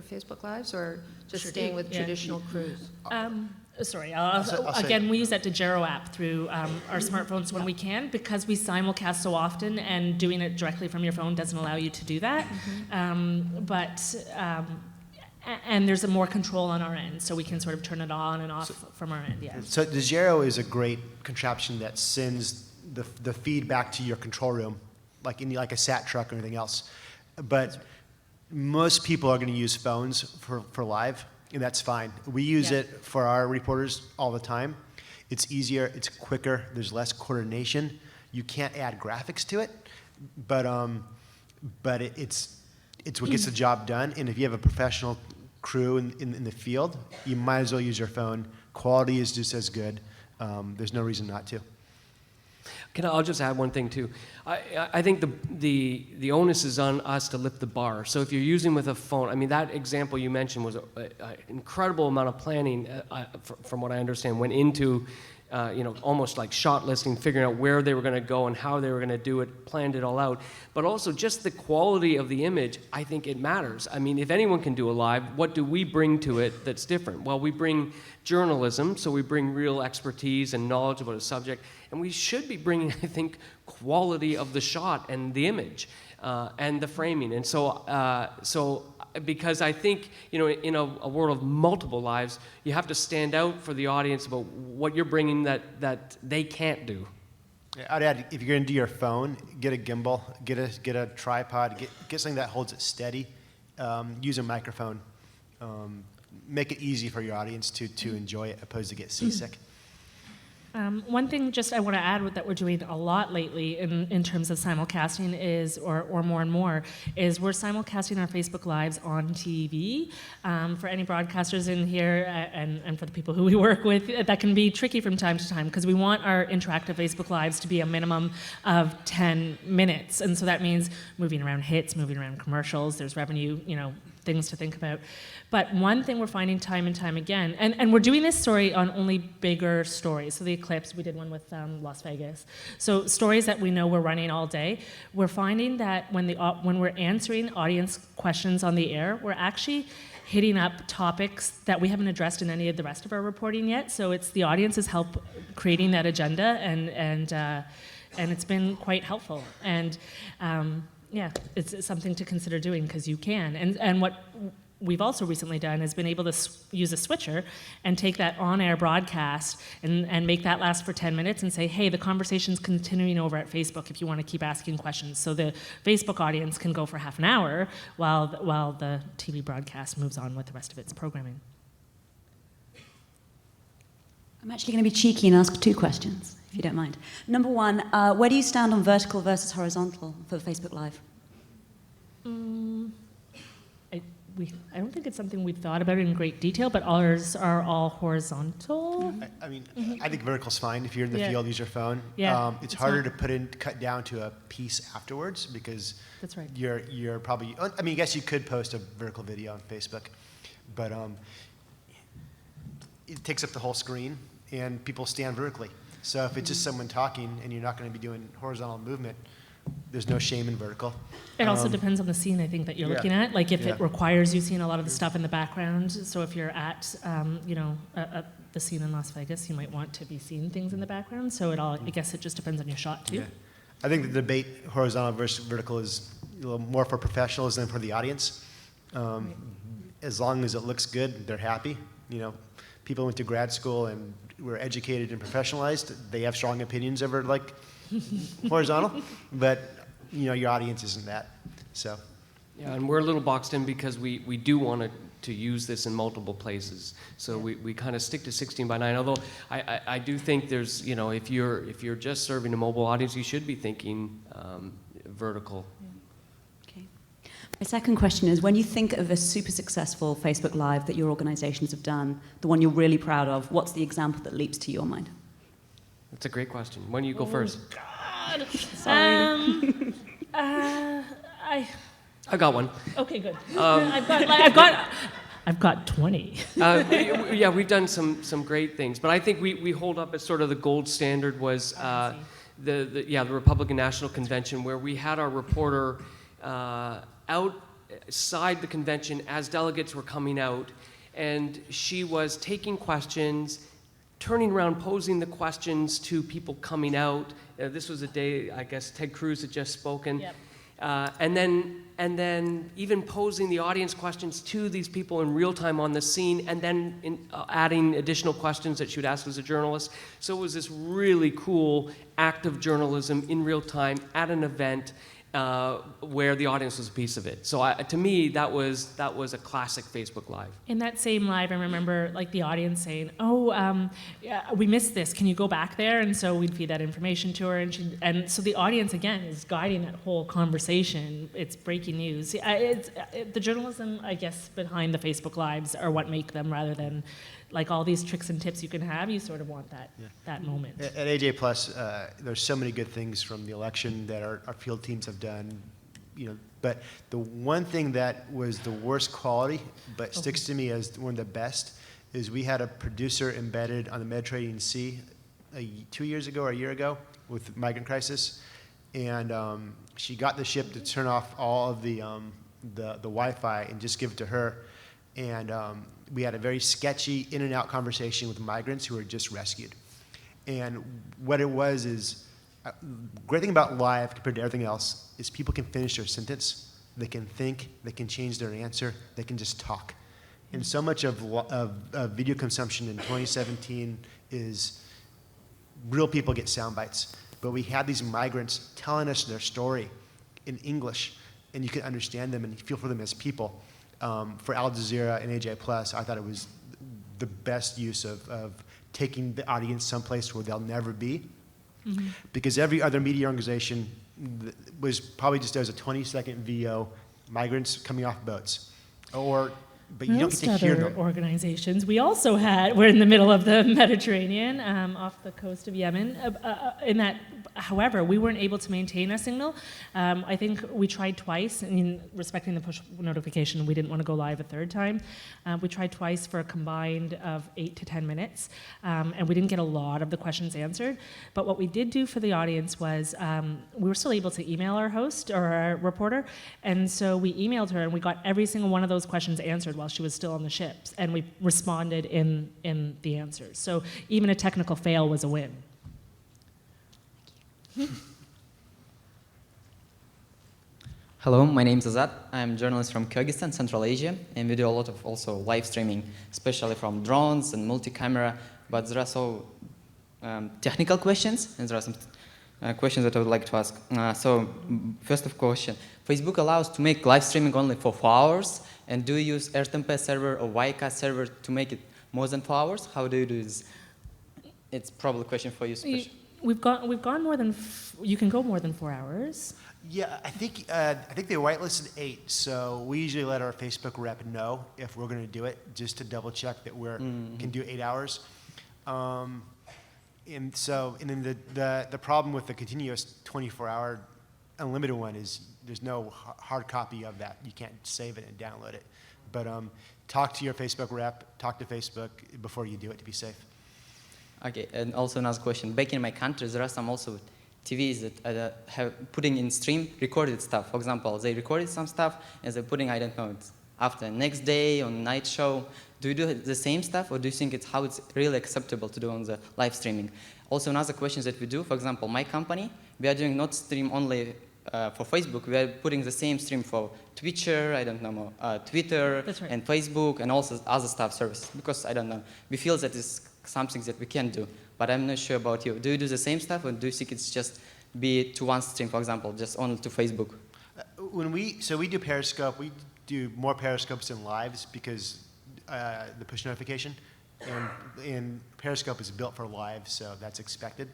S14: Facebook Lives, or just
S3: Sure
S14: staying
S3: do,
S14: with
S3: yeah.
S14: traditional crews?
S3: Sorry,
S2: I'll say-
S3: again, we use that Dejero app through our smartphones when we can, because we simulcast so often, and doing it directly from your phone doesn't allow you to do that. And there's a more control on our end, so we can sort of turn it on and off from our end, yeah.
S2: So Dejero is a great contraption that sends the feed back to your control room, like in like a SAT truck or anything else. But most people are going to use phones for live, and that's fine. We use it for our reporters all the time. It's easier, it's quicker, there's less coordination. You can't add graphics to it, but it's what gets the job done. And if you have a professional crew in the field, you might as well use your phone. Quality is just as good. There's no reason not to.
S1: I'll just add one thing too. I think the onus is on us to lift the bar. So if you're using with a phone, I mean, that example you mentioned was an incredible amount of planning, from what I understand, went into almost like shot listing, figuring out where they were going to go and how they were going to do it, planned it all out. But also just the quality of the image, I think it matters. I mean, if anyone can do a live, what do we bring to it that's different? Well, we bring journalism, so we bring real expertise and knowledge about a subject, and we should be bringing, I think, quality of the shot and the image and the framing. And so because I think, in a world of multiple lives, you have to stand out for the audience about what you're bringing that they can't do.
S2: Yeah, I'd add, if you're going to do your phone, get a gimbal, get a tripod, get something that holds it steady. Use a microphone. Make it easy for your audience to enjoy it, opposed to get seasick.
S3: One thing just I want to add that we're doing a lot lately in terms of simulcasting is, or more and more, is we're simulcasting our Facebook Lives on TV. For any broadcasters in here and for the people who we work with, that can be tricky from time to time, because we want our interactive Facebook Lives to be a minimum of 10 minutes. And so that means moving around hits, moving around commercials, there's revenue, things to think about. But one thing we're finding time and time again, and we're doing this story on only bigger stories. So the eclipse, we did one with Las Vegas. So stories that we know we're running all day, we're finding that when we're answering audience questions on the air, we're actually hitting up topics that we haven't addressed in any of the rest of our reporting yet. So it's the audience's help creating that agenda, and it's been quite helpful. And yeah, it's something to consider doing, because you can. And what we've also recently done is been able to use a switcher and take that on-air broadcast and make that last for 10 minutes and say, hey, the conversation's continuing over at Facebook if you want to keep asking questions. So the Facebook audience can go for half an hour while the TV broadcast moves on with the rest of its programming.
S15: I'm actually going to be cheeky and ask 2 questions, if you don't mind. Number 1, where do you stand on vertical versus horizontal for the Facebook Live?
S3: I don't think it's something we've thought about in great detail, but ours are all horizontal.
S2: I mean, I think vertical's fine. If you're in the field, use your phone.
S3: Yeah,
S2: it's harder to cut down to a piece afterwards, because
S3: that's right.
S2: You're probably, I mean, I guess you could post a vertical video on Facebook, but it takes up the whole screen, and people stand vertically. So if it's just someone talking and you're not going to be doing horizontal movement, there's no shame in vertical.
S3: It also depends on the scene, I think, that you're looking at. Like if it requires you seeing a lot of the stuff in the background. So if you're at, the scene in Las Vegas, you might want to be seeing things in the background. So I guess it just depends on your shot too.
S2: Yeah. I think the debate horizontal versus vertical is a little more for professionals than for the audience. As long as it looks good, they're happy. People went to grad school and were educated and professionalized. They have strong opinions over like horizontal, but your audience isn't that. So
S1: yeah, and we're a little boxed in because we do want to use this in multiple places. So we kind of stick to 16:9. Although I do think there's if you're just serving a mobile audience, you should be thinking vertical.
S15: Okay. My second question is, when you think of a super successful Facebook Live that your organizations have done, the one you're really proud of, what's the example that leaps to your mind?
S1: That's a great question. Why don't you go first?
S3: God.
S15: Sorry.
S1: I got one.
S3: Okay, good. I've got 20.
S1: We've done some great things, but I think we hold up as sort of the gold standard was the Republican National Convention, where we had our reporter outside the convention as delegates were coming out, and she was taking questions, turning around, posing the questions to people coming out. This was a day, I guess, Ted Cruz had just spoken.
S3: Yep.
S1: And then even posing the audience questions to these people in real time on the scene, and then adding additional questions that she would ask as a journalist. So it was this really cool act of journalism in real time at an event where the audience was a piece of it. So to me, that was a classic Facebook Live.
S3: In that same live, I remember like the audience saying, "Oh, yeah, we missed this. Can you go back there?" And so we'd feed that information to her, and so the audience again is guiding that whole conversation. It's breaking news. The journalism, I guess, behind the Facebook Lives are what make them, rather than like all these tricks and tips you can have. You sort of want that moment.
S2: At AJ Plus, there's so many good things from the election that our field teams have done, but the one thing that was the worst quality, but sticks to me as one of the best, is we had a producer embedded on the Mediterranean Sea 2 years ago or a year ago with the migrant crisis, and she got the ship to turn off all of the Wi-Fi and just give it to her, and we had a very sketchy in and out conversation with migrants who were just rescued. And what it was is, great thing about live compared to everything else is people can finish their sentence, they can think, they can change their answer, they can just talk. And so much of video consumption in 2017 is real people get sound bites. But we had these migrants telling us their story in English, and you can understand them and feel for them as people. For Al Jazeera and AJ Plus, I thought it was the best use of taking the audience someplace where they'll never be. Mm-hmm. Because every other media organization was probably just does a 20-second VO, migrants coming off boats. But you don't get to hear them.
S3: Organizations. We also we're in the middle of the Mediterranean, off the coast of Yemen. However, we weren't able to maintain a signal. I think we tried twice. Respecting the push notification, we didn't want to go live a third time. We tried twice for a combined of 8 to 10 minutes, and we didn't get a lot of the questions answered. But what we did do for the audience was we were still able to email our host or our reporter, and so we emailed her, and we got every single one of those questions answered while she was still on the ships, and we responded in the answers. So even a technical fail was a win.
S16: Hello, my name is Azad. I'm a journalist from Kyrgyzstan, Central Asia, and we do a lot of also live streaming, especially from drones and multi-camera, but there are so technical questions, and there are some questions that I would like to ask. So first of question, Facebook allows to make live streaming only for 4 hours, and do you use RTMP server or YCAS server to make it more than 4 hours? How do you do this? It's probably a question for you, especially.
S3: We've gone more than, you can go more than 4 hours.
S2: Yeah, I think they whitelisted 8, so we usually let our Facebook rep know if we're going to do it, just to double check that we can do 8 hours. And then the problem with the continuous 24-hour unlimited one is there's no hard copy of that. You can't save it and download it. But talk to your Facebook rep, talk to Facebook before you do it to be safe.
S16: Okay, and also another question. Back in my country, there are some also TVs that have putting in stream recorded stuff. For example, they recorded some stuff and they're putting, I don't know, it's after next day on night show. Do you do the same stuff, or do you think it's how it's really acceptable to do on the live streaming? Also, another question that we do, for example, my company, we are doing not stream only for Facebook. We are putting the same stream for Twitter, I don't know, Twitter,
S3: That's right.
S16: and Facebook, and also other stuff services. Because I don't know, we feel that it's something that we can do, but I'm not sure about you. Do you do the same stuff, or do you think it's just be to one stream, for example, just only to Facebook?
S2: So we do Periscope. We do more Periscopes than lives because the push notification, and Periscope is built for live, so that's expected.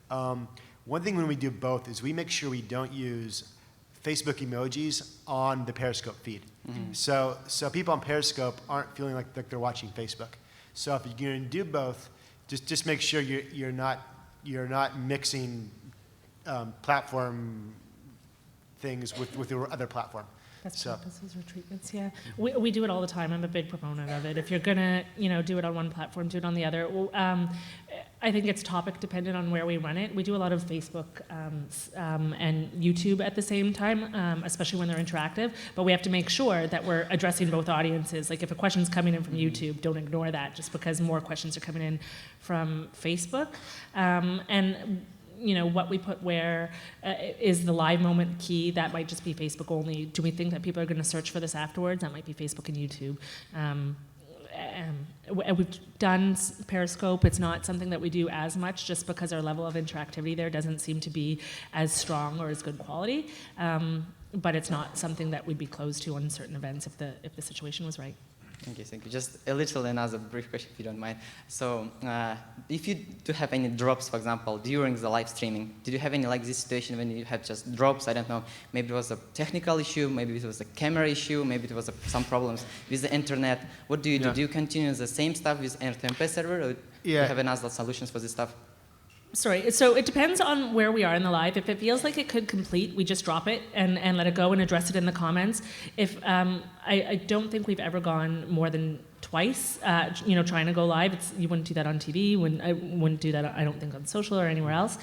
S2: One thing when we do both is we make sure we don't use Facebook emojis on the Periscope feed. Mm-hmm. So people on Periscope aren't feeling like they're watching Facebook. So if you're going to do both, just make sure you're not mixing platform things with your other platform.
S3: Best practices or treatments, yeah. We do it all the time. I'm a big proponent of it. If you're gonna, do it on one platform, do it on the other. I think it's topic dependent on where we run it. We do a lot of Facebook and YouTube at the same time, especially when they're interactive. But we have to make sure that we're addressing both audiences. Like if a question's coming in from YouTube, don't ignore that just because more questions are coming in from Facebook. And what we put where is the live moment key. That might just be Facebook only. Do we think that people are going to search for this afterwards? That might be Facebook and YouTube. We've done Periscope. It's not something that we do as much just because our level of interactivity there doesn't seem to be as strong or as good quality. But it's not something that we'd be closed to on certain events if the situation was right.
S16: Okay, thank you. Just a little another brief question, if you don't mind. So, if you do have any drops, for example, during the live streaming, did you have any like this situation when you had just drops? I don't know. Maybe it was a technical issue. Maybe it was a camera issue. Maybe it was some problems with the internet. What do you do? Do you continue the same stuff with RTMP server, or do you have another solutions for this stuff?
S3: Sorry, so it depends on where we are in the live. If it feels like it could complete, we just drop it and let it go and address it in the comments. If I don't think we've ever gone more than twice, trying to go live. You wouldn't do that on TV. I wouldn't do that, I don't think, on social or anywhere else.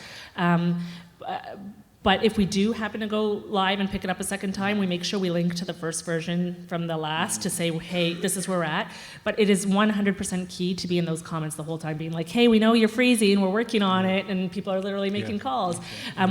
S3: But if we do happen to go live and pick it up a second time, we make sure we link to the first version from the last to say, hey, this is where we're at. But it is 100% key to be in those comments the whole time, being like, hey, we know you're freezing, we're working on it, and people are literally making calls.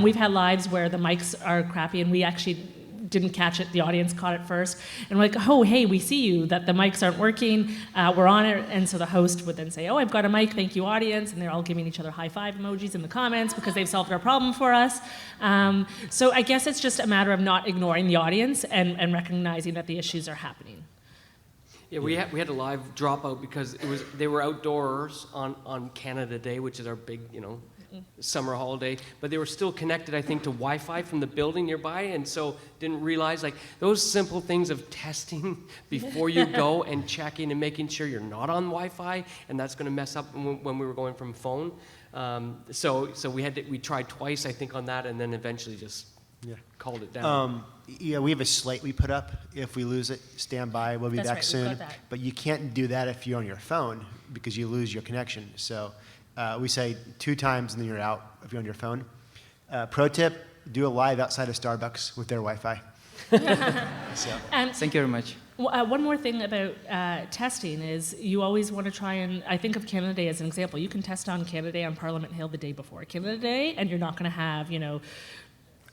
S3: We've had lives where the mics are crappy, and we actually didn't catch it, the audience caught it first, and we're like, oh, hey, we see you, that the mics aren't working, we're on it, and so the host would then say, oh, I've got a mic, thank you, audience, and they're all giving each other high five emojis in the comments because they've solved our problem for us. So I guess it's just a matter of not ignoring the audience and recognizing that the issues are happening.
S1: Yeah, we had a live dropout because they were outdoors on Canada Day, which is our big, summer holiday, but they were still connected, I think, to Wi-Fi from the building nearby, and so didn't realize, like, those simple things of testing before you go and checking and making sure you're not on Wi-Fi, and that's going to mess up when we were going from phone. So we tried twice, I think, on that, and then eventually just called it down.
S2: We have a slate we put up. If we lose it, stand by. We'll be back soon. But you can't do that if you're on your phone because you lose your connection. So we say 2 times and then you're out if you're on your phone. Pro tip, do a live outside of Starbucks with their Wi-Fi.
S16: Thank you very much.
S3: One more thing about testing is you always want to try and, I think of Canada Day as an example. You can test on Canada Day on Parliament Hill the day before Canada Day, and you're not going to have,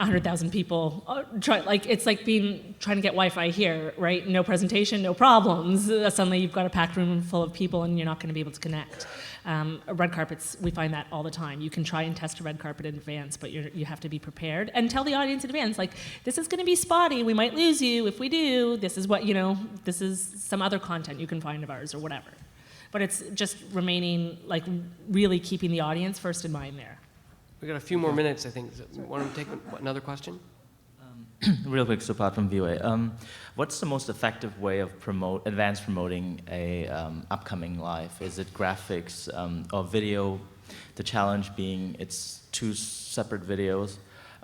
S3: 100,000 people try. It's like trying to get Wi-Fi here, right? No presentation, no problems. Suddenly you've got a packed room full of people, and you're not going to be able to connect. Red carpets, we find that all the time. You can try and test a red carpet in advance, but you have to be prepared and tell the audience in advance, like, this is going to be spotty. We might lose you if we do. This is what this is some other content you can find of ours or whatever. But it's just remaining really keeping the audience first in mind there.
S1: We got a few more minutes, I think. Want to take another question?
S17: Real quick, so apart from VOA, what's the most effective way of advanced promoting a upcoming live? Is it graphics or video? The challenge being it's 2 separate videos.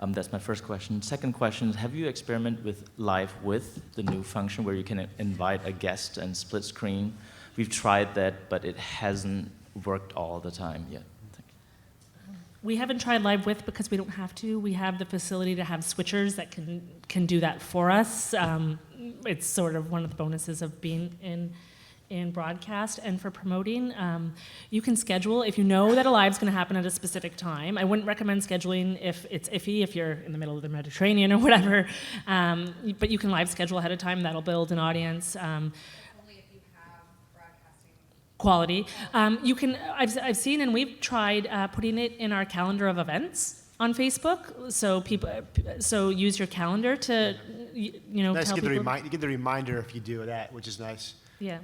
S17: That's my first question. Second question is, have you experimented with live with the new function where you can invite a guest and split screen? We've tried that, but it hasn't worked all the time yet.
S3: We haven't tried live with because we don't have to. We have the facility to have switchers that can do that for us. It's sort of one of the bonuses of being in broadcast. And for promoting, you can schedule if you know that a live's going to happen at a specific time. I wouldn't recommend scheduling if it's iffy, if you're in the middle of the Mediterranean or whatever. But you can live schedule ahead of time. That'll build an audience. Quality. You can. I've seen, and we've tried putting it in our calendar of events on Facebook. So use your calendar to
S2: Nice.
S3: tell
S2: You
S3: people.
S2: get the reminder if you do that, which is nice.
S3: Yeah.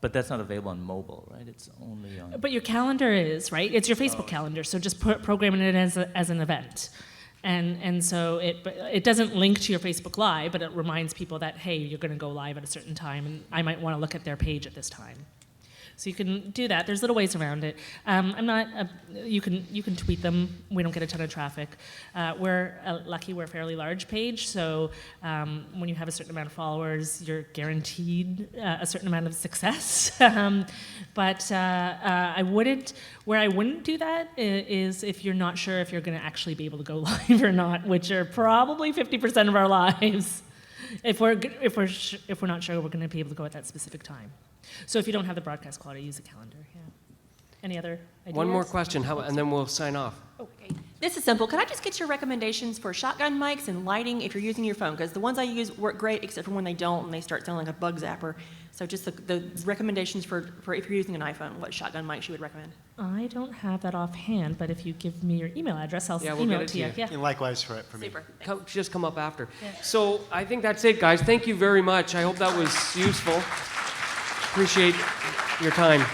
S17: But that's not available on mobile, right? It's only on.
S3: But your calendar is, right? It's your Facebook calendar. So just programming it as an event. And so it doesn't link to your Facebook Live, but it reminds people that, hey, you're going to go live at a certain time, and I might want to look at their page at this time. So you can do that. There's little ways around it. You can tweet them. We don't get a ton of traffic. We're lucky. We're a fairly large page, so when you have a certain amount of followers, you're guaranteed a certain amount of success. But I wouldn't. Where I wouldn't do that is if you're not sure if you're going to actually be able to go live or not, which are probably 50% of our lives. If we're not sure we're going to be able to go at that specific time. So if you don't have the broadcast quality, use a calendar. Yeah. Any other ideas?
S1: One more question, and then we'll sign off.
S18: Okay. This is simple. Can I just get your recommendations for shotgun mics and lighting if you're using your phone? Because the ones I use work great, except for when they don't and they start sounding like a bug zapper. So just the recommendations for if you're using an iPhone, what shotgun mics you would recommend?
S3: I don't have that offhand, but if you give me your email address, I'll email it to you. Yeah.
S2: And likewise for me.
S18: Super.
S1: Just come up after. Yeah. So I think that's it, guys. Thank you very much. I hope that was useful. Appreciate your time.